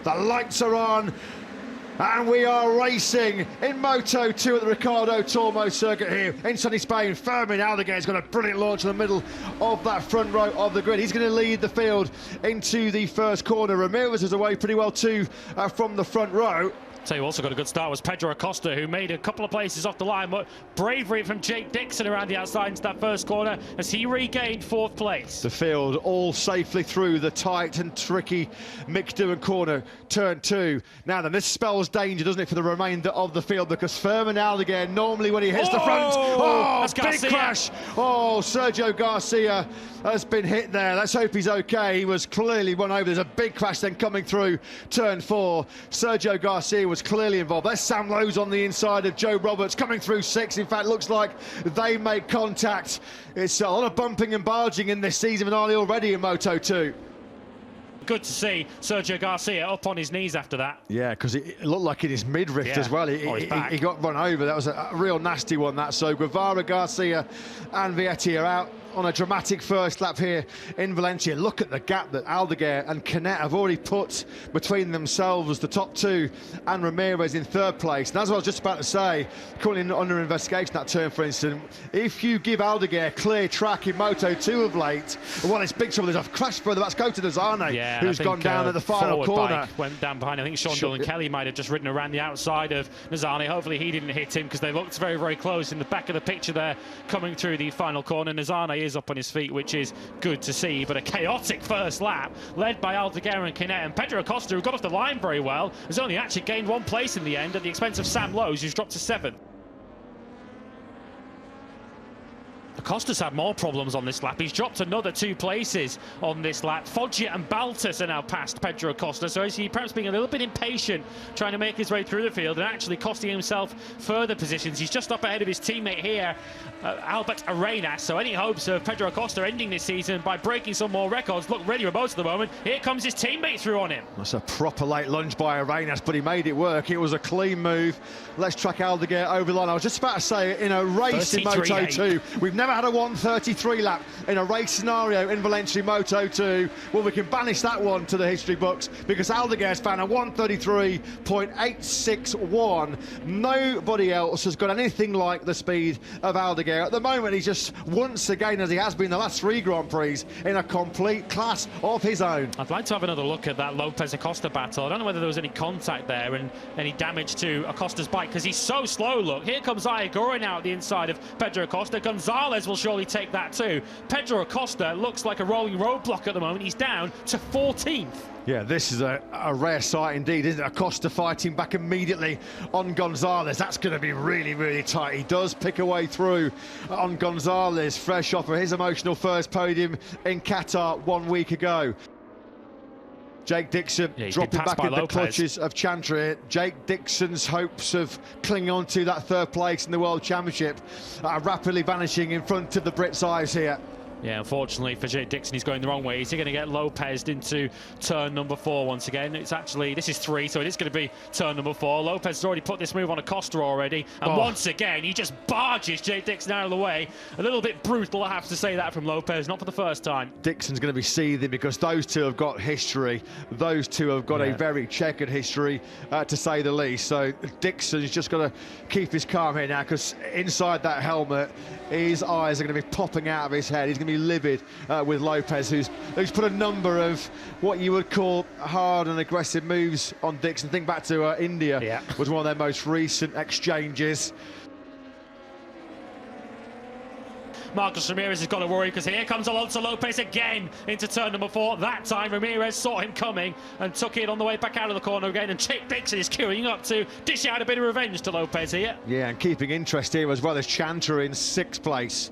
The lights are on, and we are racing in Moto2 at the Ricardo Tormo circuit here in sunny Spain. Fermin Aldeguer's got a brilliant launch in the middle of that front row of the grid. He's going to lead the field into the first corner. Ramirez is away pretty well too from the front row. So who also got a good start was Pedro Acosta, who made a couple of places off the line, but bravery from Jake Dixon around the outside into that first corner as he regained fourth place. The field all safely through the tight and tricky Mick Doohan corner, turn 2. Now then, this spells danger, doesn't it, for the remainder of the field, because Fermin Aldeguer, normally when he hits the front, big crash. Oh, Sergio Garcia has been hit there. Let's hope he's okay. He was clearly run over. There's a big crash then coming through turn 4. Sergio Garcia was clearly involved. There's Sam Lowe's on the inside of Joe Roberts coming through 6. In fact, looks like they make contact. It's a lot of bumping and barging in this season finale already in Moto2. Good to see Sergio Garcia up on his knees after that. Yeah, because it looked like in his midriff as well. He got run over. That was a real nasty one, that. So Guevara, Garcia and Vietti are out on a dramatic first lap here in Valencia. Look at the gap that Aldeguer and Canet have already put between themselves, the top 2, and Ramirez in 3rd place. And as I was just about to say, currently under investigation, that turn, for instance, if you give Aldeguer clear track in Moto2 of late, well, it's big trouble. There's a crash further. Let's go to Nazane, who's gone down at the final corner. Went down behind. I think Sean Dillon Kelly might have just ridden around the outside of Nazane. Hopefully he didn't hit him, because they looked very, very close in the back of the picture there, coming through the final corner. Nazane is up on his feet, which is good to see, but a chaotic first lap led by Aldeguer and Canet, and Pedro Acosta, who got off the line very well, has only actually gained 1 place in the end at the expense of Sam Lowe's, who's dropped to 7th. Acosta's had more problems on this lap. He's dropped another 2 places on this lap. Foggia and Baltus are now past Pedro Acosta, so is he perhaps being a little bit impatient, trying to make his way through the field and actually costing himself further positions. He's just up ahead of his teammate here, Albert Arenas, so any hopes of Pedro Acosta ending this season by breaking some more records look really remote at the moment. Here comes his teammate through on him. That's a proper late lunge by Arenas, but he made it work. It was a clean move. Let's track Aldeguer over the line. I was just about to say, in a race in Moto2, we've never had a 1:33 lap in a race scenario in Valencia Moto2. Well, we can banish that one to the history books, because Aldeguer's found a 1:33.861. Nobody else has got anything like the speed of Aldeguer. At the moment, he's just once again, as he has been the last 3 Grand Prix, in a complete class of his own. I'd like to have another look at that Lopez-Acosta battle. I don't know whether there was any contact there and any damage to Acosta's bike, because he's so slow. Look, here comes Aldeguer now at the inside of Pedro Acosta. Gonzalez will surely take that too. Pedro Acosta looks like a rolling roadblock at the moment. He's down to 14th. Yeah, this is a rare sight indeed, isn't it? Acosta fighting back immediately on Gonzalez. That's going to be really, really tight. He does pick a way through on Gonzalez, fresh off of his emotional first podium in Qatar 1 week ago. Jake Dixon dropping back in the clutches of Chantra. Jake Dixon's hopes of clinging on to that 3rd place in the World Championship are rapidly vanishing in front of the Brits' eyes here. Yeah, unfortunately for Jake Dixon, he's going the wrong way. Is he going to get Lopez into turn number 4 once again? It's actually, this is 3, so it is going to be turn number 4. Lopez has already put this move on Acosta already, and once again, he just barges Jake Dixon out of the way. A little bit brutal, I have to say that, from Lopez, not for the first time. Dixon's going to be seething, because those two have got history. Those two have got a very checkered history, to say the least. So Dixon's just got to keep his calm here now, because inside that helmet, his eyes are going to be popping out of his head. He's going to be livid with Lopez, who's put a number of what you would call hard and aggressive moves on Dixon. Think back to India, was one of their most recent exchanges. Marcos Ramirez has got to worry, because here comes Alonso Lopez again into turn number 4. That time Ramirez saw him coming and took it on the way back out of the corner again, and Jake Dixon is queuing up to dish out a bit of revenge to Lopez here. Yeah, and keeping interest here as well as Chantra in 6th place.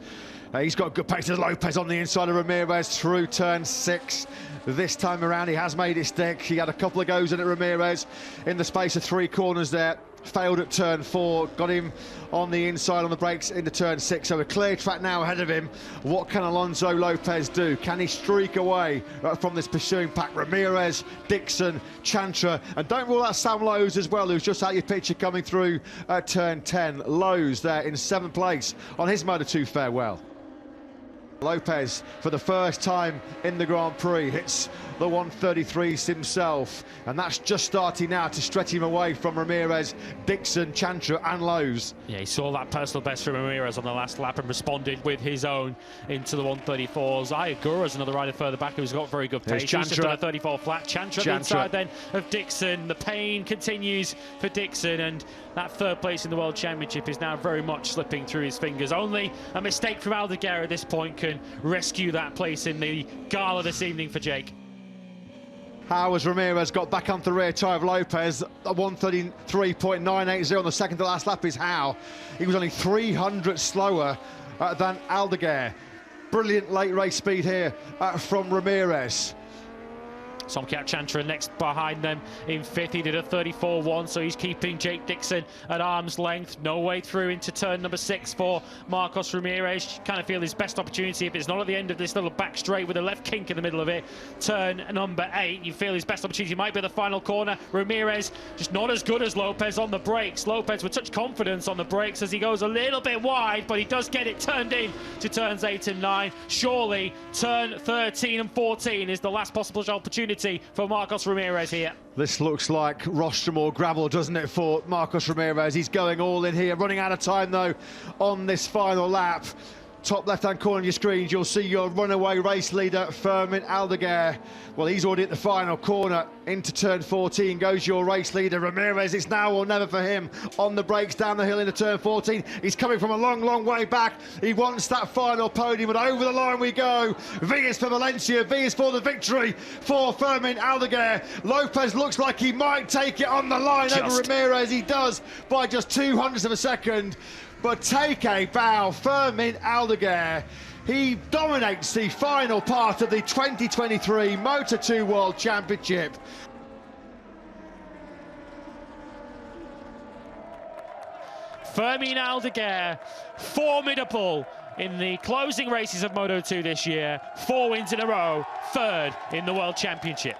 He's got good pace as Lopez on the inside of Ramirez through turn 6. This time around, he has made it stick. He had a couple of goes in at Ramirez in the space of 3 corners there. Failed at turn 4, got him on the inside on the brakes into turn 6. So a clear track now ahead of him. What can Alonso Lopez do? Can he streak away from this pursuing pack? Ramirez, Dixon, Chantra, and don't rule out Sam Lowe's as well, who's just out your picture coming through turn 10. Lowe's there in 7th place on his Moto2 farewell. Lopez, for the first time in the Grand Prix, hits the 133s himself, and that's just starting now to stretch him away from Ramirez, Dixon, Chantra and Lowe's. Yeah, he saw that personal best from Ramirez on the last lap and responded with his own into the 134s. Aldeguer, another rider further back who's got very good pace. He's just done a 34 flat. Chantra the inside then of Dixon. The pain continues for Dixon, and that third place in the World Championship is now very much slipping through his fingers. Only a mistake from Aldeguer at this point can rescue that place in the gala this evening for Jake. How has Ramirez got back onto the rear tyre of Lopez? 133.980 on the second to last lap is how. He was only 300 slower than Aldeguer. Brilliant late race speed here from Ramirez. Somkat Chantra next behind them in fifth. He did a 34.1, so he's keeping Jake Dixon at arm's length. No way through into turn number 6 for Marcos Ramirez. You kind of feel his best opportunity, if it's not at the end of this little back straight with a left kink in the middle of it. Turn number 8, you feel his best opportunity might be the final corner. Ramirez just not as good as Lopez on the brakes. Lopez with such confidence on the brakes as he goes a little bit wide, but he does get it turned in to turns 8 and 9. Surely turn 13 and 14 is the last possible opportunity for Marcos Ramirez here. This looks like rostrum or gravel, doesn't it, for Marcos Ramirez? He's going all in here, running out of time though on this final lap. Top left-hand corner of your screens, you'll see your runaway race leader, Fermin Aldeguer. Well, he's already at the final corner. Into turn 14 goes your race leader, Ramirez. It's now or never for him. On the brakes, down the hill into turn 14. He's coming from a long, long way back. He wants that final podium, but over the line we go. V is for Valencia. V is for the victory for Fermin Aldeguer. Lopez looks like he might take it on the line over Ramirez. He does by just 200ths of a second. But take a bow, Fermin Aldeguer. He dominates the final part of the 2023 Moto2 World Championship. Fermin Aldeguer, formidable in the closing races of Moto2 this year. 4 wins in a row, third in the World Championship.